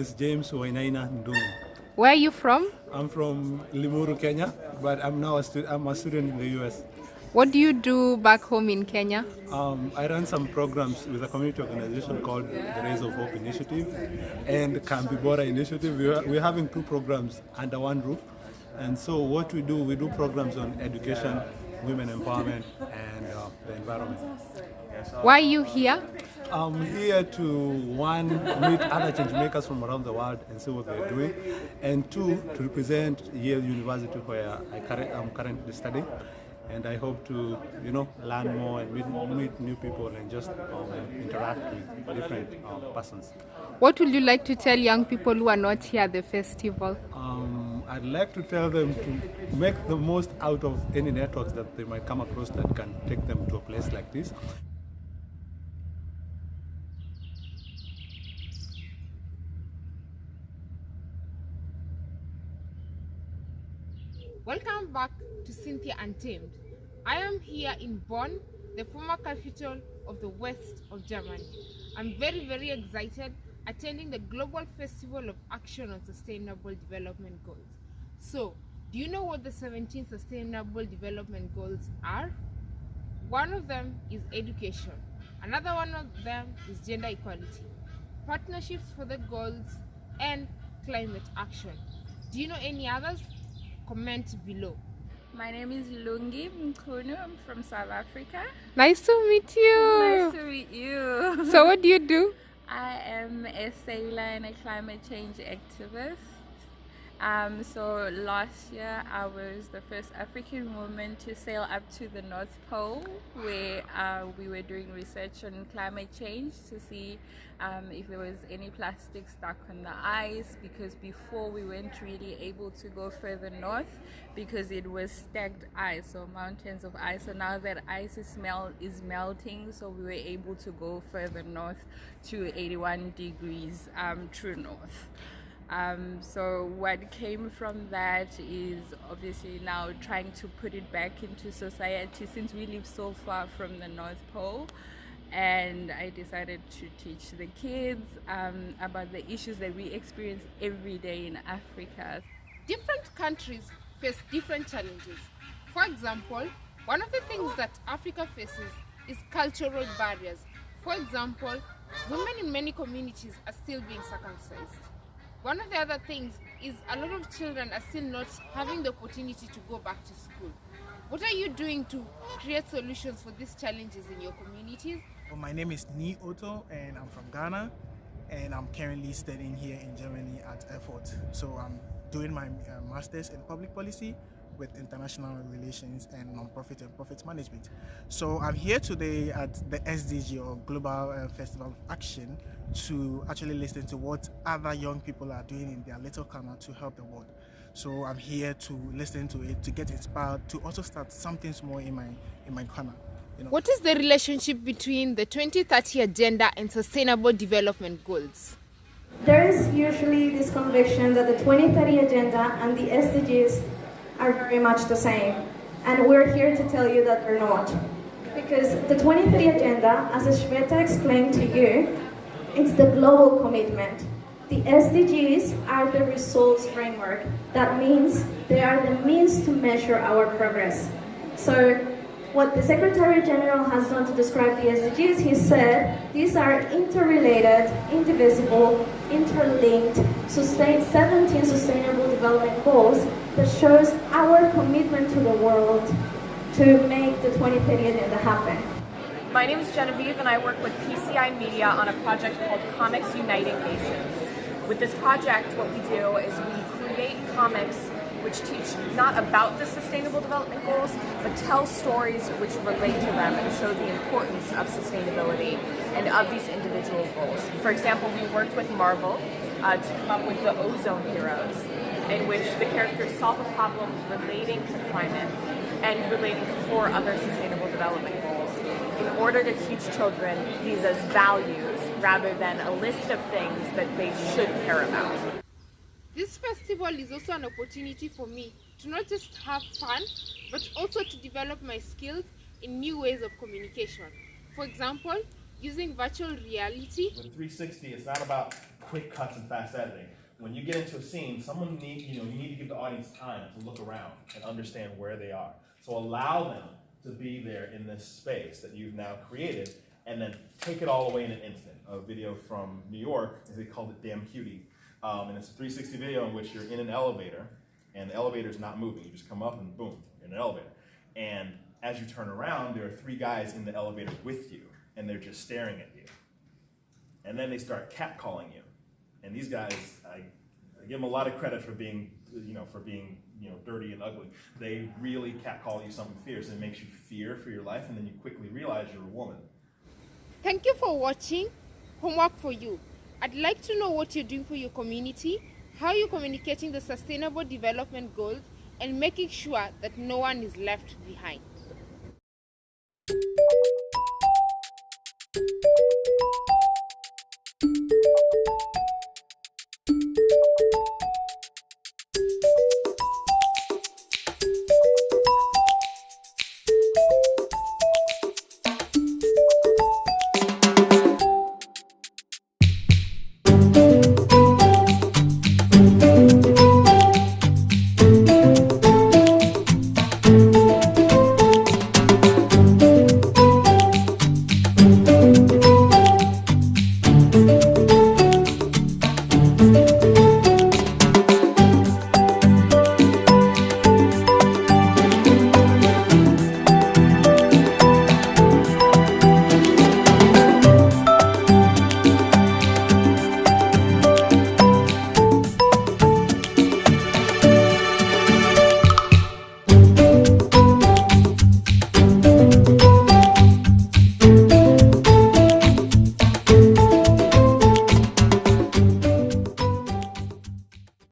is James Wainaina Ndungu. Where are you from? I'm from Limuru, Kenya, but I'm now I'm a student in the US. What do you do back home in Kenya? I run some programs with a community organization called the Rays of Hope Initiative and Kambibora Initiative. We're having two programs under one roof. And so what we do programs on education, women empowerment, and the environment. Why are you here? I'm here to, one, meet other change makers from around the world and see what they're doing, and two, to represent Yale University where I'm currently studying. And I hope to, learn more and meet new people and just interact with different persons. What would you like to tell young people who are not here at the festival? I'd like to tell them to make the most out of any networks that they might come across that can take them to a place like this. Welcome back to CynthiaUNTAMED. I am here in Bonn, the former capital of the west of Germany. I'm very, very excited attending the Global Festival of Action on Sustainable Development Goals. So, do you know what the 17 Sustainable Development Goals are? One of them is education. Another one of them is gender equality, partnerships for the goals, and climate action. Do you know any others? Comment below. My name is Lungi Mkunu. I'm from South Africa. Nice to meet you. Nice to meet you. So what do you do? I am a sailor and a climate change activist. So last year I was the first African woman to sail up to the North Pole, where we were doing research on climate change to see if there was any plastic stuck on the ice, because before we weren't really able to go further north because it was stacked ice, so mountains of ice. So now that ice is melting, so we were able to go further north to 81 degrees true north. So what came from that is obviously now trying to put it back into society, since we live so far from the North Pole. And I decided to teach the kids about the issues that we experience every day in Africa. Different countries face different challenges. For example, one of the things that Africa faces is cultural barriers. For example, women in many communities are still being circumcised. One of the other things is a lot of children are still not having the opportunity to go back to school. What are you doing to create solutions for these challenges in your communities? Well, my name is Ni Otto and I'm from Ghana, and I'm currently studying here in Germany at Erfurt. So I'm doing my master's in public policy with international relations and non-profit and profit management. So I'm here today at the SDG, or Global Festival of Action, to actually listen to what other young people are doing in their little corner to help the world. So I'm here to listen to it, to get inspired, to also start something small in my corner. What is the relationship between the 2030 Agenda and Sustainable Development Goals? There is usually this conviction that the 2030 Agenda and the SDGs are very much the same, and we're here to tell you that they're not. Because the 2030 Agenda, as Shweta explained to you, it's the global commitment. The SDGs are the results framework. That means they are the means to measure our progress. So what the Secretary General has done to describe the SDGs, he said these are interrelated, indivisible, interlinked, 17 Sustainable Development Goals that shows our commitment to the world to make the 2030 Agenda happen. My name is Genevieve and I work with PCI Media on a project called Comics Uniting Nations. With this project, what we do is we create comics which teach not about the Sustainable Development Goals, but tell stories which relate to them and show the importance of sustainability and of these individual goals. For example, we worked with Marvel to come up with the Ozone Heroes, in which the characters solve a problem relating to climate and relating to 4 other Sustainable Development Goals, in order to teach children these as values rather than a list of things that they should care about. This festival is also an opportunity for me to not just have fun, but also to develop my skills in new ways of communication. For example, using virtual reality. With 360, it's not about quick cuts and fast editing. When you get into a scene, you need to give the audience time to look around and understand where they are. So allow them to be there in this space that you've now created, and then take it all away in an instant. A video from New York, they called it Damn Cutie, and it's a 360 video in which you're in an elevator, and the elevator's not moving. You just come up and boom, you're in an elevator. And as you turn around, there are 3 guys in the elevator with you, and they're just staring at you. And then they start catcalling you. And these guys, I give them a lot of credit for being, dirty and ugly. They really catcall you something fierce, and it makes you fear for your life, and then you quickly realize you're a woman. Thank you for watching. Homework for you. I'd like to know what you're doing for your community, how you're communicating the sustainable development goals, and making sure that no one is left behind.